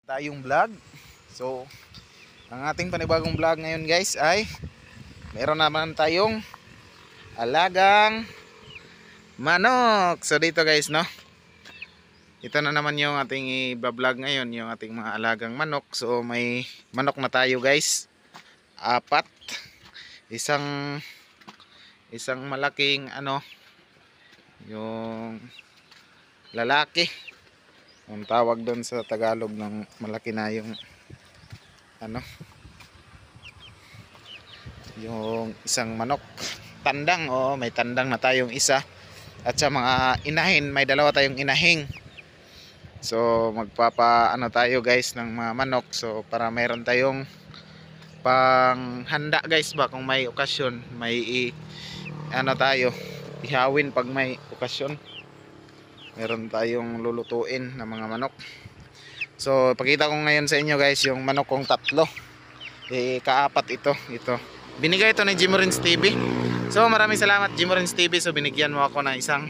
Tayong vlog. So, ang ating panibagong vlog ngayon guys ay meron naman tayong alagang manok. So dito guys, no, ito na naman yung ating i-vlog ngayon, yung ating mga alagang manok. So may manok na tayo guys, apat. Isang malaking yung lalaki, ang tawag doon sa Tagalog ng malaki na yung yung isang manok tandang. O may tandang na tayong isa, at sa mga inahin may dalawa tayong inahing. So magpapa tayo guys ng mga manok, so para meron tayong pang handa guys ba, kung may okasyon may tayo ihawin. Pag may okasyon meron tayong lulutuin ng mga manok. So pakita ko ngayon sa inyo guys yung manok kong tatlo. Kaapat ito binigay ito ni Jimorins TV. So maraming salamat Jimorins TV. So binigyan mo ako ng isa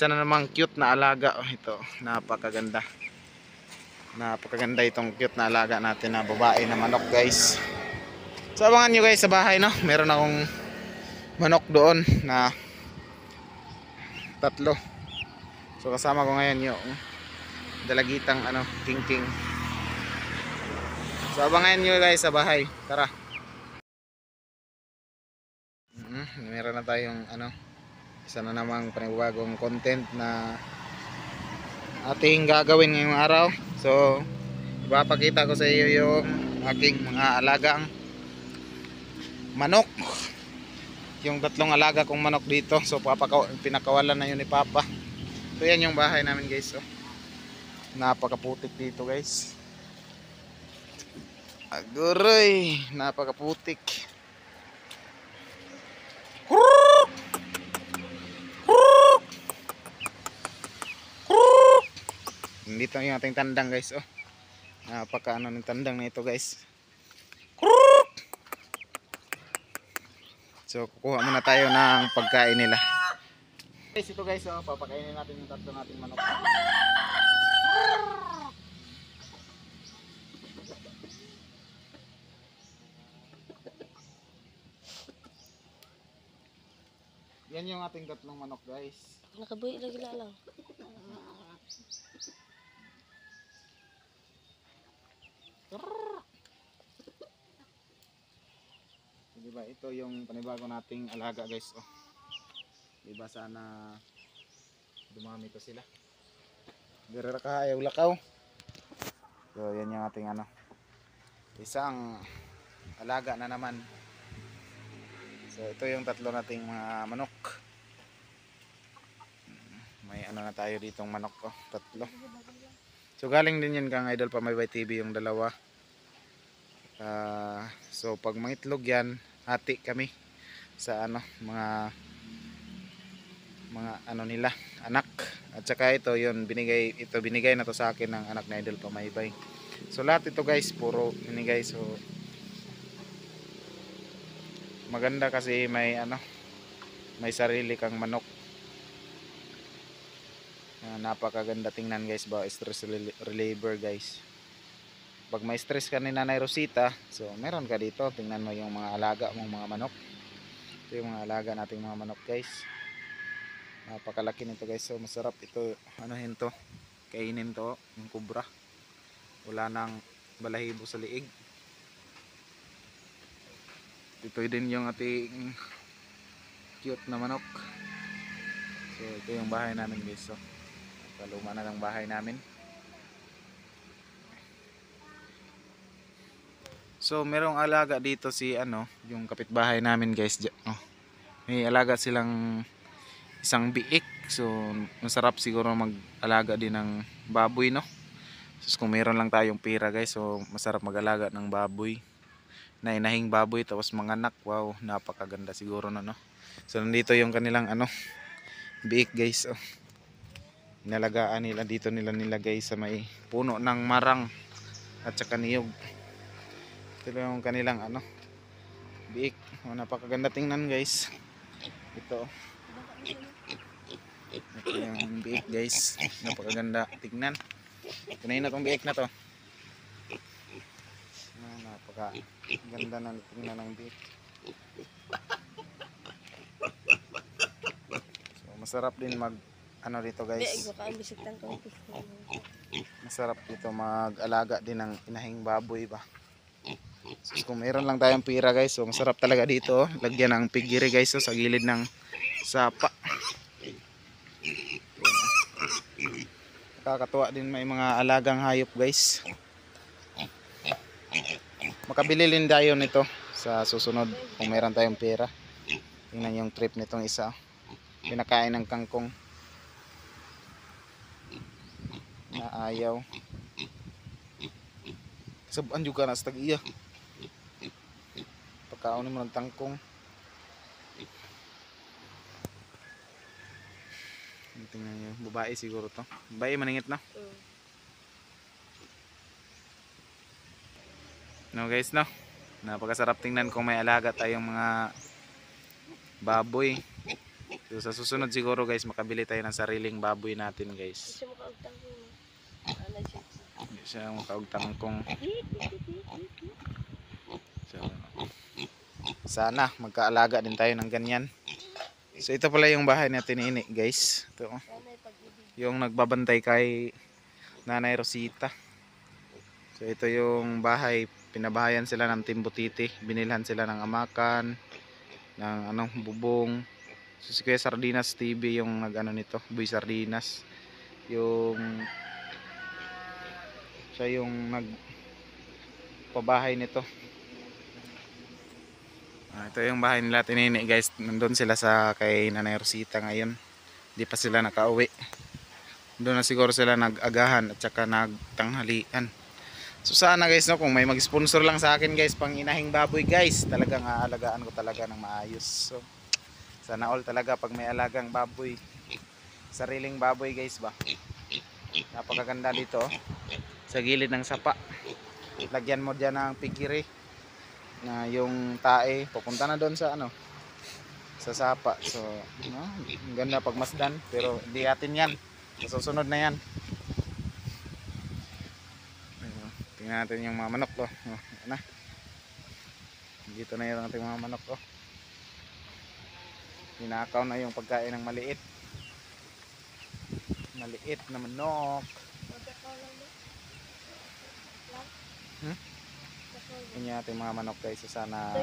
na namang cute na alaga. Ito, napakaganda itong cute na alaga natin na babae na manok guys. So abangan nyo guys sa bahay, no, meron akong manok doon na tatlo. So kasama ko ngayon yung dalagitang king. So abangan nyo guys sa bahay, tara. Meron na tayong isa na namang panibagong content na ating gagawin ngayong araw. So ipapakita ko sa iyo yung aking mga alagang manok, yung tatlong alaga kong manok dito. So pinakawalan na yun ni Papa. So yan yung bahay namin guys. So napakaputik dito guys, aguroy, napakaputik. Dito yung ating tandang guys. Napaka ng tandang na ito guys. So kukuha muna tayo ng pagkain nila guys. Ito guys, papakainin natin yung tatlo nating manok. Yan yung ating tatlong manok guys. Nakabuhi lagi lang. Diba, ito yung panibago nating alaga guys. Diba, sana dumami to sila. Dira ka ayaw lakaw. So yan yung ating isang alaga na naman. So ito yung tatlo nating mga manok. May na tayo ditong manok tatlo. So galing din yan kang Idol Pamaybay TV yung dalawa. So pag mangitlog yan, hati kami sa mga nila, anak. At saka ito yun, binigay na to sa akin ng anak na Idol Pamaybay. So lahat ito guys puro binigay. So maganda kasi may sarili kang manok. Napakaganda tingnan guys ba, stress reliever guys. Pag may stress ka ni Nanay Rosita, so meron ka dito. Tingnan mo yung mga alaga mong mga manok. Ito yung mga alaga nating mga manok guys. Napakalaki nito guys. So masarap ito, kainin to, yung kubra. Wala nang balahibo sa liig. Ito din yung ating cute na manok. So ito yung bahay namin guys. So kaluma na ng bahay namin. So merong alaga dito si yung kapitbahay namin guys. May alaga silang isang biik. So masarap siguro mag-alaga din ng baboy, no. So kung meron lang tayong pera guys, so masarap mag-alaga ng baboy. Na inahing baboy tapos manganak. Wow, napakaganda siguro no. So nandito yung kanilang biik guys. Inalagaan nila dito, nilagay sa may puno ng marang at saka niyog. Ito yung kanilang biik. Napakaganda tingnan guys. Ito yung biik guys, napakaganda tingnan. Kunain na tong biik na to. Napaka ganda na tingnan ng dito. So masarap din mag ano dito guys. Masarap dito mag-alaga din ng inahing baboy ba. So kung meron lang tayong pira guys, so masarap talaga dito. Lagyan ng pigiri guys so, sa gilid ng sapa. Nakakatuwa din may mga alagang hayop guys. Makabili din tayo nito sa susunod kung meron tayong pera. Tingnan yung trip nitong isa. Pinakain ng kangkong na ayaw. Sabaan juga na sa tag-iya. Pagkaon mo ng tangkong. Tingnan nyo, babae siguro to. Babae maningit na. No guys no. Napakasarap tingnan kung may alaga tayong mga baboy. So, sa susunod siguro guys makabili tayo ng sariling baboy natin guys. Hindi siya makaugtangkong. So, sana magkaalaga din tayo ng ganyan. So ito pala yung bahay natin ini guys. Ito, yung nagbabantay kay Nanay Rosita. So ito yung bahay. Pinabahayan sila ng timbutiti. Binilhan sila ng amakan, ng anong bubong. So si Kuya Sardinas TV yung nag-ano nito, Boy Sardinas. Siya yung nagpabahay nito. Ito yung bahay nila tinini guys. Nandun sila sa kay Nanay Rosita ngayon. Hindi pa sila nakauwi. Doon na siguro sila nag-agahan at saka nagtanghalian. So sana guys no, kung may mag-sponsor lang sa akin guys pang inahing baboy guys, talagang aalagaan ko talaga ng maayos. So sana all talaga pag may alagang baboy, sariling baboy guys ba. Napakaganda dito sa gilid ng sapa. Lagyan mo diyan ng pigiri na yung tae papunta na doon sa ano, sa sapa. So no, ang ganda pagmasdan pero hindi atin yan. Sa susunod na yan. Tingnan natin yung mga manok to. Na. Dito na yung ating mga manok to. Ninakaw na yung pagkain ng maliit. Maliit na manok. Yan yung ating mga manok guys. So sana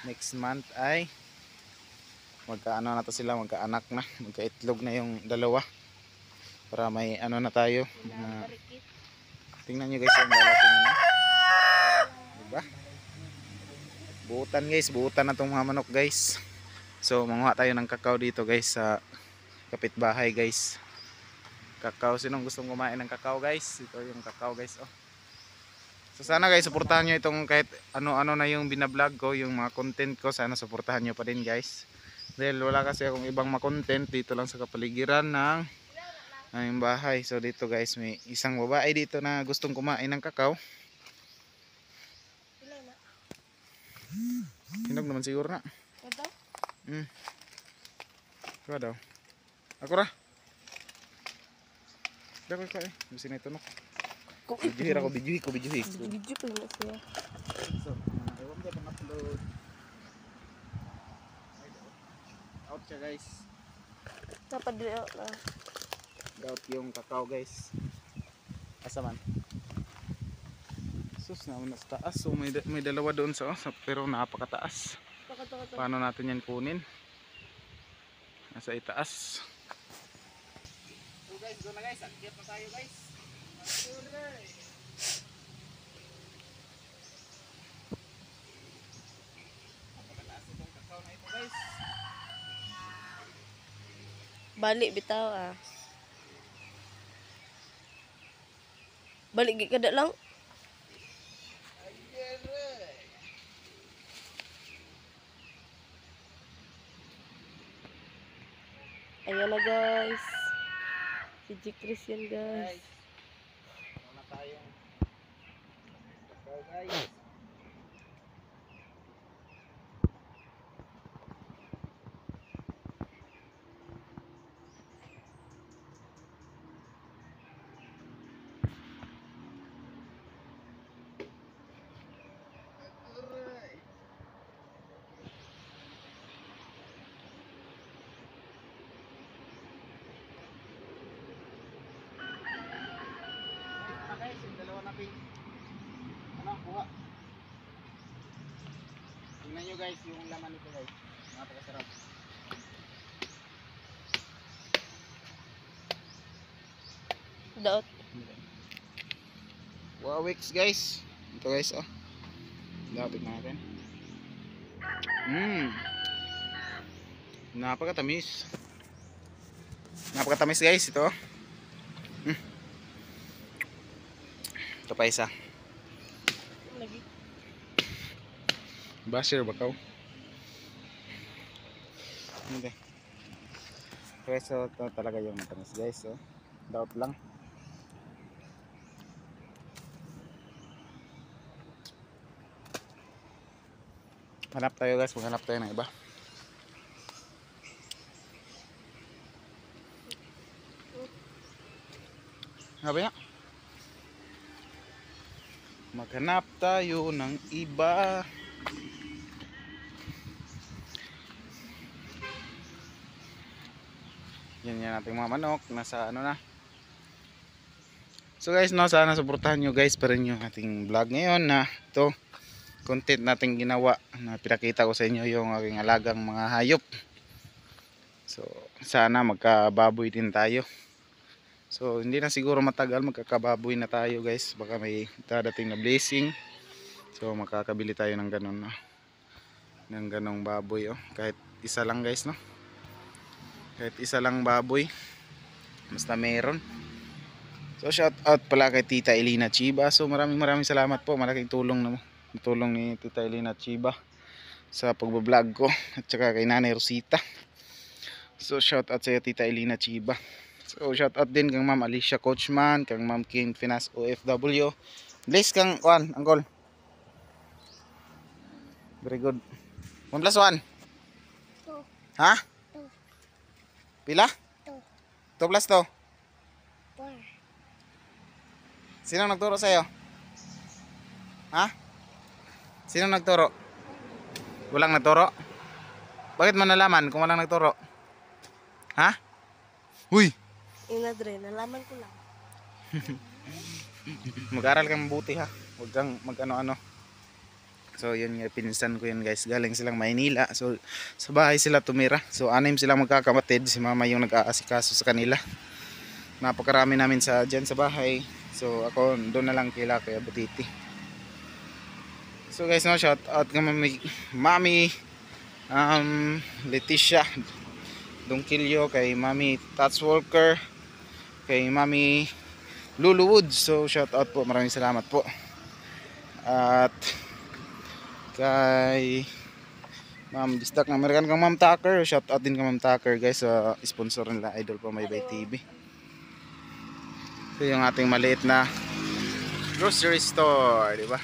next month ay magkaano na to sila, magkaanak na, magkaitlog na yung dalawa. Para may ano na tayo. Tingnan nyo guys yung lalaki nyo. Diba? Buutan guys, buutan na itong mga manok guys. So manguha tayo ng kakao dito guys sa kapitbahay guys. Kakao, sinong gustong kumain ng kakao guys? Ito yung kakao guys oh. So sana guys, suportahan nyo itong kahit ano-ano na yung binablog ko, yung mga content ko. Sana suportahan nyo pa din guys. Dahil wala kasi akong ibang makontent dito lang sa kapaligiran ng aming bahay. So dito guys, may isang babae dito na gustong kumain ng kakao. Hinog naman siguro na. Ikaw daw. Ako ra. Dako ka eh. Gusto na ito no. Bijuhi ako, bijuhi ko. Bijuhi ko na siya. So, ewan dyan pang upload. Out siya guys. Napadili out na. Out yung kakao guys. Asa man? Sus naman na sa taas. So may dalawa doon sa pero napakataas. Paano natin yan kunin? Nasa itaas. So guys, doon na guys. Akyat na tayo guys. Napakataas itong kakao na ito guys. Balik bitaw ah. Balik gikada lang. Ayan na guys. Si G. Chris yan guys. Wala tayong kakao guys. ating ano, kuha. Tingnan nyo guys yung laman nito guys. Napakasarap. Daot. Wow, Wix guys. Ito guys oh. Dapat natin. Napakatamis. Napakatamis guys ito. Ito pa isa. Lagi. Basher bakaw. Hindi. Preso ito talaga yung matamis guys oh. Doubt lang. Hanap tayo guys, maghanap tayo ng iba. Sabi nga, maghanap tayo ng iba. Yan yan ating mga manok. Nasa ano na. So guys, no, sana suportahan nyo guys pa rin yung ating vlog ngayon na ito content nating ginawa na pinakita ko sa inyo yung aking alagang mga hayop. So sana magkababoy din tayo. So hindi na siguro matagal magkakababoy na tayo guys. Baka may dadating na blessing. So makakabili tayo ng ganun no? Ng ganong baboy oh. Kahit isa lang guys no. Kahit isa lang baboy. Basta meron. So shout out pala kay Tita Elina Chiba. So maraming salamat po. Malaking tulong na tulong ni Tita Elina Chiba sa pagbablog ko at saka kay Nanay Rosita. So shout out sa iyo Tita Elina Chiba. So shout out din kang Ma'am Alicia Coachman, kang Ma'am King Finas OFW. Bless kang Juan, Angkol. Very good. 1 plus 1. 2. Ha? 2. Pila? 2. 2 plus 2. 4. Sino nagturo sa iyo? Ha? Sino nagturo? Walang nagturo? Bakit mo nalaman kung walang nagturo? Ha? Huy! Inadre, nalaman ko lang. Mag-aral kang mabuti ha. Huwag kang mag-ano-ano. So yun nga, pinsan ko yun guys. Galing silang Maynila. So sa bahay sila tumira. So 6 silang magkakapatid. Si mama yung nag-aasikaso sa kanila. Napakarami namin dyan sa bahay. So ako doon na lang kila kaya Butiti. So guys, no, shout out kay Mami Leticia Dongkilyo, kay Mami Tats Walker, kay Mami Lulu Woods. So shout out po, maraming salamat po. At kay Ma'am Distak ng American kang Ma'am Tucker, shout out din kay Ma'am Tucker guys, sa sponsor nila Idol po May Bay TV. So yung ating maliit na grocery store, di ba?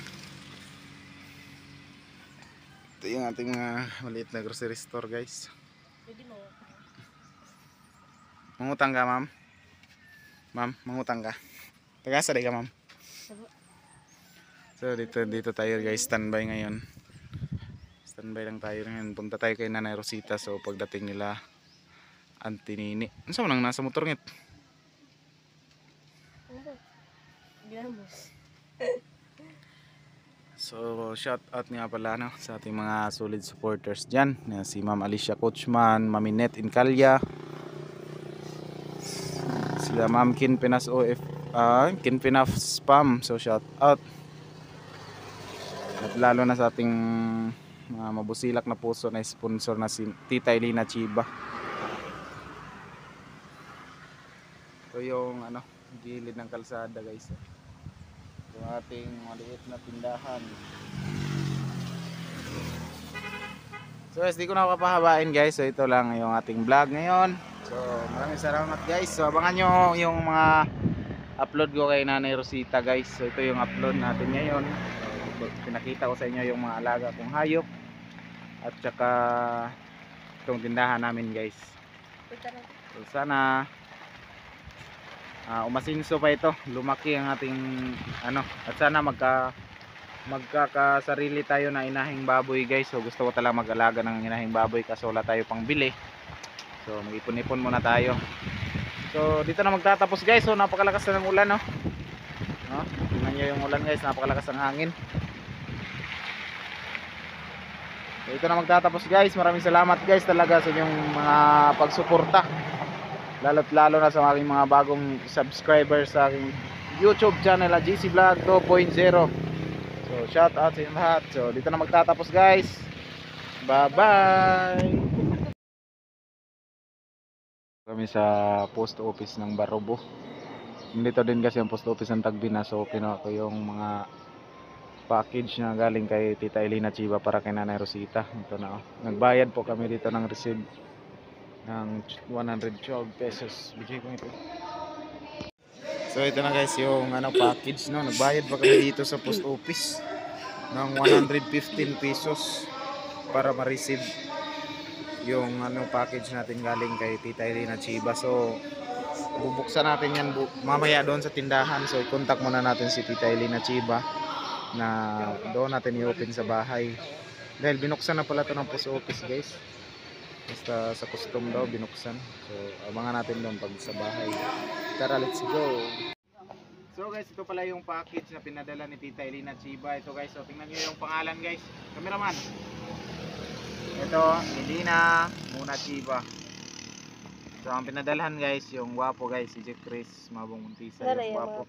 Ito yung ating mga maliit na grocery store guys. Pwede mo. Mangutang ka ma'am? Ma'am, mangutang ka? Tagasa di ka ma'am? So dito tayo guys, standby ngayon. Standby lang tayo ngayon. Punta tayo kay Nanay Rosita. So pagdating nila Auntie Nini. Ano sa nang nasa motor ngit? Gamos. So shout out nga pala no, sa ating mga solid supporters dyan na si Ma'am Alicia Coachman, Mami Net Incalya, sila Ma'am Kinpinas Kinpinas Spam. So shout out. At lalo na sa ating mga mabusilak na puso na sponsor na si Tita Elina Chiba. Ito yung ano, gilid ng kalsada guys. Yung ating maliit na tindahan. So guys, di ko na kapahabain guys. So ito lang yung ating vlog ngayon. So maraming salamat guys. So abangan nyo yung mga upload ko kay Nanay Rosita guys. So ito yung upload natin ngayon. So, pinakita ko sa inyo yung mga alaga kong hayop. At saka itong tindahan namin guys. So sana umasinso pa ito, lumaki ang ating ano, at sana magkakasarili tayo na inahing baboy guys. So gusto ko talaga mag-alaga ng inahing baboy kaso wala tayo pang bili. So mag-ipon-ipon muna tayo. So dito na magtatapos guys. So napakalakas na ng ulan no. Tingnan nyo yung ulan guys, napakalakas ng hangin. So, ito na magtatapos guys. Maraming salamat guys talaga sa inyong mga pagsuporta. Lalo't lalo na sa aking mga bagong subscribers sa aking YouTube channel na GC Vlog 2.0. So shout out sa inyong lahat. So dito na magtatapos guys. Bye bye. Kami sa post office ng Barobo. Dito din kasi ang post office ng Tagbina. So kinuha ko yung mga package na galing kay Tita Elena Chiba para kay Nanay Rosita. Ito na, oh. Nagbayad po kami dito ng receipt ng 112 pesos. Bigay ko ito. So ito na guys yung package, no. Nagbayad pa kami dito sa post office ng 115 pesos para ma-receive yung package natin galing kay Tita Elena Chiba. So bubuksan natin yan mamaya doon sa tindahan. So i-contact muna natin si Tita Elena Chiba na doon natin i-open sa bahay dahil binuksan na pala ito ng post office guys. Basta sa custom daw binuksan. So abangan natin doon pag sa bahay. Tara, let's go. So guys, ito pala yung package na pinadala ni Tita Elena Chiba. Ito guys, so tingnan nyo yung pangalan guys. Cameraman. Ito, Elena Muna Chiba. So ang pinadalhan guys, yung wapo guys, si Jeff Chris Mabong Muntisa, yung wapo.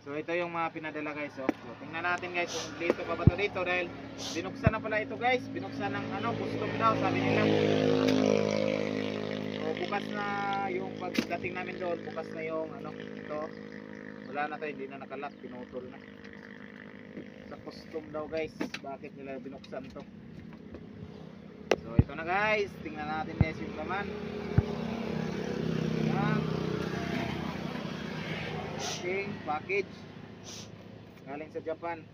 So ito yung mga pinadala guys, oh. So tingnan natin guys kung dito pa ba ito dito dahil binuksan na pala ito guys. Binuksan ng custom daw sabi nila. So bukas na yung pagdating namin doon, bukas na yung ito. Wala na tayo, hindi na nakalock, pinutol na. Sa custom daw guys, bakit nila binuksan to? So ito na guys, tingnan natin guys yung laman. Ating package galing sa Japan.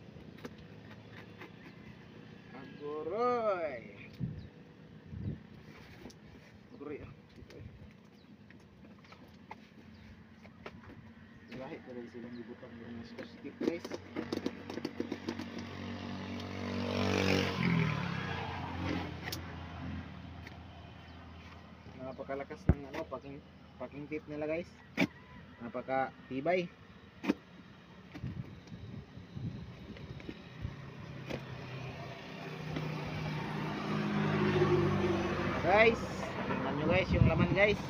Aguroy. Aguroy. Lahit na rin silang ibutang yung scotch tape guys. Napakalakas ng packing tape nila guys. Napaka tibay. Guys, tingnan nyo guys yung laman guys.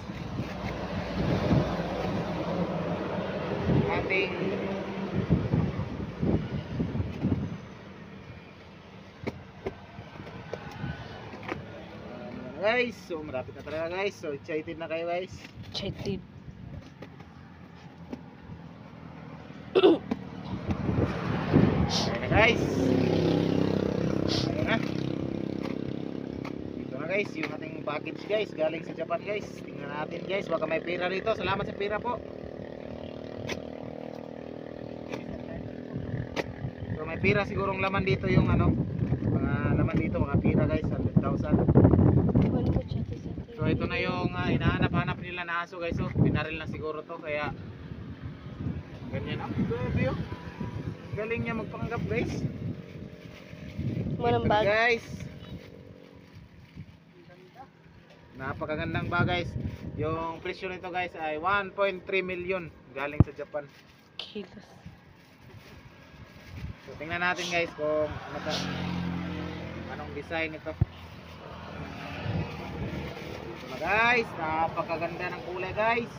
Ating guys, so marapit na talaga guys. So excited na kayo guys. Excited. Ayan na guys. Ayan na. Ito na guys yung ating package guys galing sa Japan guys. Tingnan natin guys, baka may pera dito. Salamat sa pera po. So may pera sigurong laman dito yung mga laman dito, mga pera guys, 100,000. So ito na yung hinahanap-hanap nila na aso guys. So binaril na siguro to kaya ganyan. Grabe oh. Galing niya magpanggap guys. Walang Ito, bag. guys. Napakagandang bag guys. Yung presyo nito guys ay 1.3 million galing sa Japan. Kilos. So tingnan natin guys kung anong design ito. Ito na guys, napakaganda ng kulay guys.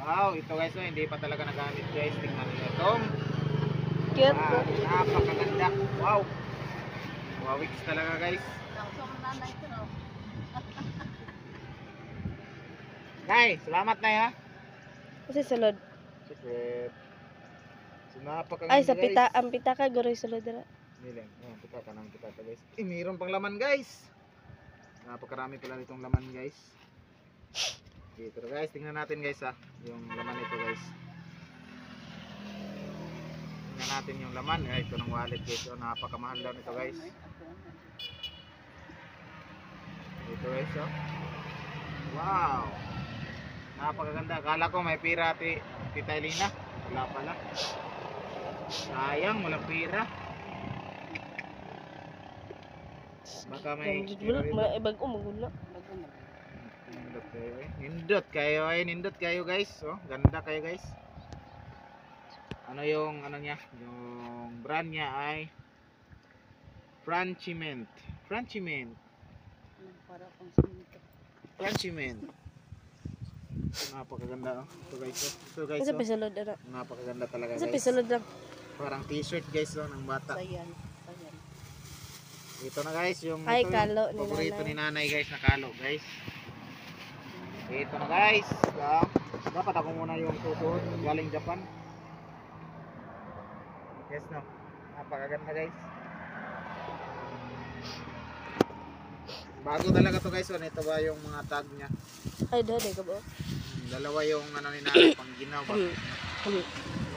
Wow, ito guys, hindi pa talaga nagamit guys. Tingnan niyo itong Cute. napakaganda. Wow. Wawix talaga guys. Nay, salamat na ha. Kasi sulod. Secret. So napakaganda Ay, sa pita, guys. ang pitaka goroy sulod dira. Nilang, pitaka ng pitaka guys. Mayroon pang laman guys. Napakarami pala nitong laman guys. Dito guys, tingnan natin guys ha, yung laman nito guys. Tingnan natin yung laman. Ito ng wallet guys. So, napakamahal daw nito guys. Ito guys oh. Wow. Napakaganda. Akala ko may pira Tita Elena. Wala pala. Sayang, walang pira. Baka may Bag-o magula. Nindot kayo guys. Oh, ganda kayo guys. Ano yung ano niya? Yung brand niya ay Franchiment. Franchiment. Para pang simento. Franchiment. Napakaganda oh. Ito guys oh. Ito guys Isa oh. pisulod na. Napakaganda talaga Isa guys. pisulod lang. Parang t-shirt guys oh ng bata. Sayan. Sayan. Ito na guys yung Ay, ito, kalo yung ni paborito nanay. ni nanay guys na kalo guys. Ito na guys. Ah, dapat ako muna yung susuot galing Japan. Yes no. Napakaganda guys. Bago talaga to guys. Ito ba yung mga tag niya? Ay, dali ka ba? Dalawa yung ano ni nanay pang ginaw ba?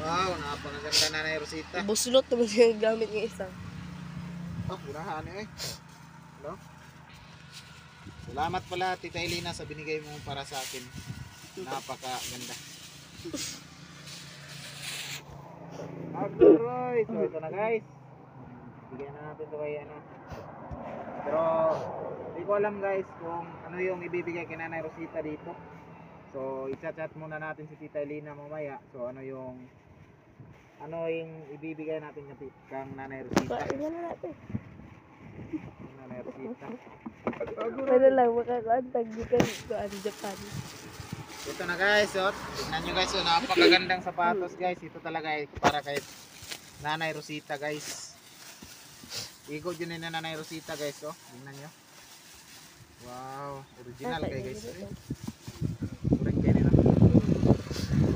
Wow, napakaganda nanay Rosita. Buslot naman yung gamit ng isa. Oh, purahan eh. Hello? Salamat pala Tita Elena sa binigay mo para sa akin. Napakaganda. Alright, so ito na guys. Bigyan na natin ito kay ano. Pero hindi ko alam guys kung ano yung ibibigay kay Nanay Rosita dito. So i-chat muna natin si Tita Elena mamaya. So ano yung ibibigay natin kang Nanay Rosita. Paano na natin? Nanay Rosita. Ano lang, makakaantag di ka doon Japan. Ito na guys, oh. Tingnan nyo guys, oh. Napakagandang sapatos guys. Ito talaga para kay Nanay Rosita guys. Igo dyan na Nanay Rosita guys, oh. Tingnan nyo. Wow, original kay guys. Original na.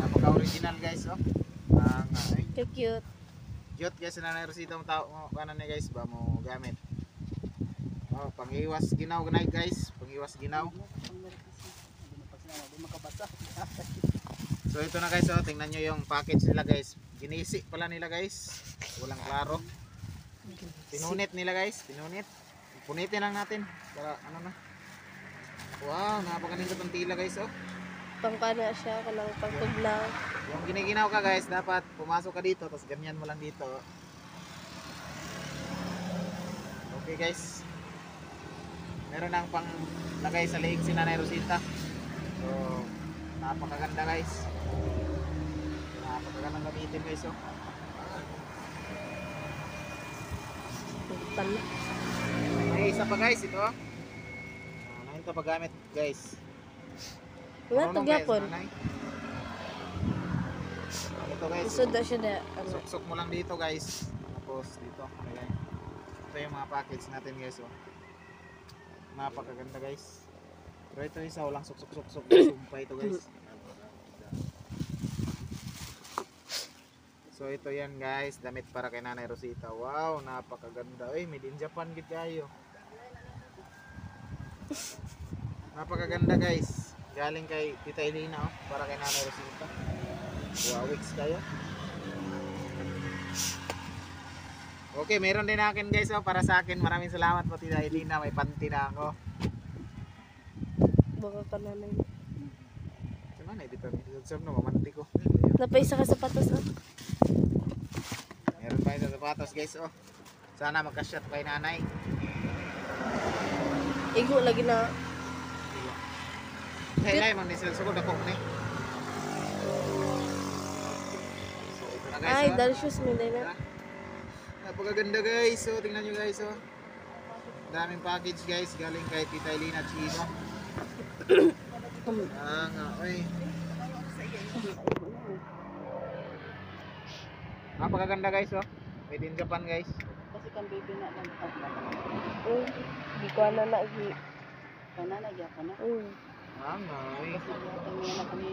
Napaka-original guys, oh. Ay, Cute. cute guys, Nanay Rosita mo tao mo kanan niya guys ba mo gamit. Oh, pangiwas ginaw ganay guys, pangiwas ginaw. So ito na guys, oh, tingnan nyo yung package nila guys. Ginisi pala nila guys. Walang klaro. Pinunit nila guys, pinunit. Punitin lang natin para ano na. Wow, napakaganda ng tila guys, oh. Pangkana siya, kanang pangtugnaw. Yung giniginaw ka guys, dapat pumasok ka dito, tapos ganyan mo lang dito. Okay guys. Meron nang pang lagay sa leeg si Nanay Rosita. So, napakaganda guys. Napakaganda gamitin guys, oh. Tala. May isa pa guys, ito. Ito pa gamit guys. Wala to Marunong guys, gyapon. nanay. Ito guys. Isod na siya na ano. Suksok mo lang dito guys. Tapos dito. Ayan. Ito yung mga package natin guys, oh. Napakaganda guys. Pero ito isa walang suksok-suksok. Sumpay ito guys. So ito yan guys, damit para kay Nanay Rosita. Wow, napakaganda. Uy, made in Japan gid kayo. Napakaganda guys. Galing kay Tita Elena, oh, para kay Nanay Rosita. Wow, weeks kayo. Okay, meron din akin guys, oh, para sa akin. Maraming salamat po Tita Elena, may panty na ako. Baka ka nanay. Saan na dito? Saan na mamanti ko. Napaisa ka sapatos ah. Meron pa yung sapatos guys, oh. Sana magka-shot kay nanay. Igo lagi na. Hey, man, nisel sugod ako ni. So, ito na guys, Ay, oh. dahil shoes mo din na. Napakaganda guys, so tingnan nyo guys, oh. Daming package guys, galing kay Tita Elena Chino. Nga, oy. Napakaganda guys, oh. Made in Japan guys. Kasi kang baby na lang. Di ko na na. Kana na gyud kana. Nga, oy.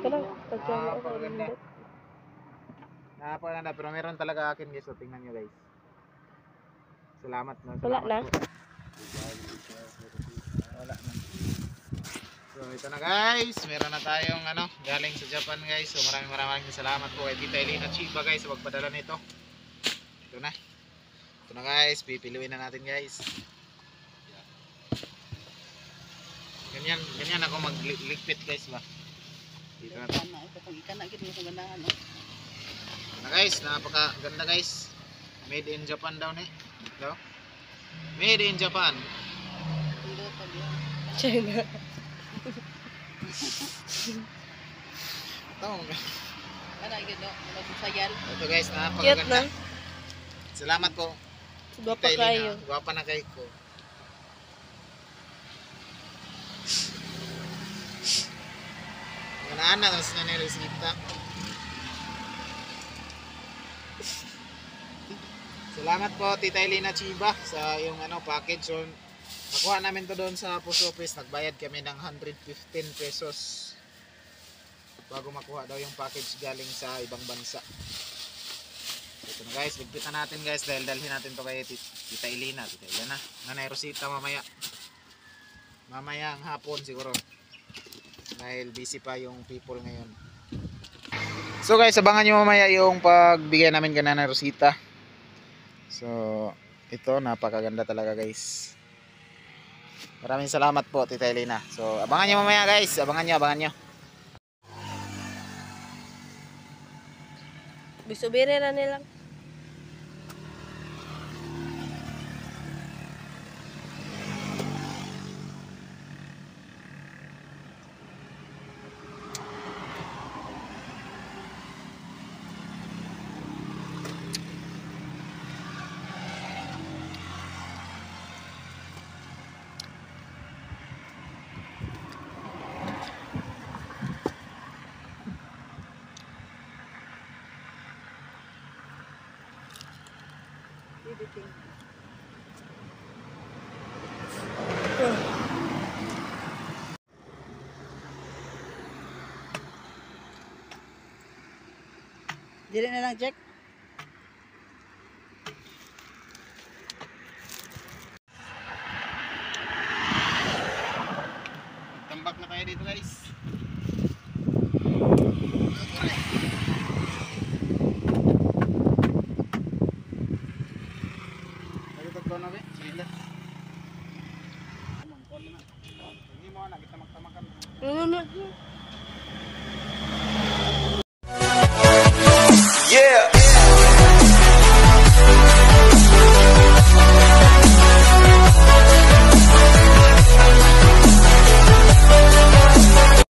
Kana pagkala ko Napakaganda. Napakaganda, pero meron talaga akin guys, so tingnan nyo guys. Salamat na. Wala na. Wala na. So ito na guys, meron na tayong ano, galing sa Japan guys. So maraming salamat po kay Tita Elena Chiba guys sa pagpadala nito. Ito na. Ito na guys, pipiliin na natin guys. Ganyan ako maglikpit guys ba. Dito na to. Ito na guys, napakaganda guys. Made in Japan daw ni. Ito. Made in Japan. China. Ito. Ano yun, no? Ano sayan? Ito guys, Cute na. napakaganda. Salamat po. Gwapa Tita Elena. kayo. Gwapa na kayo ko. Ganaan na, tapos na niresita. Salamat po Tita Elena Chiba sa yung package. So, nakuha namin to doon sa post office. Nagbayad kami ng 115 pesos bago makuha daw yung package galing sa ibang bansa. Ito na guys, ligpitan natin guys dahil dalhin natin to kay Tita Elena. Tita Elena, Nanay Rosita mamaya. Mamaya ang hapon siguro. Dahil busy pa yung people ngayon. So guys, abangan nyo mamaya yung pagbigay namin kay Nanay Rosita. So, ito napakaganda talaga guys. Maraming salamat po Tita Elena. So, abangan nyo mamaya guys. Abangan nyo. Bisubire na nilang. Dili na lang, Jack.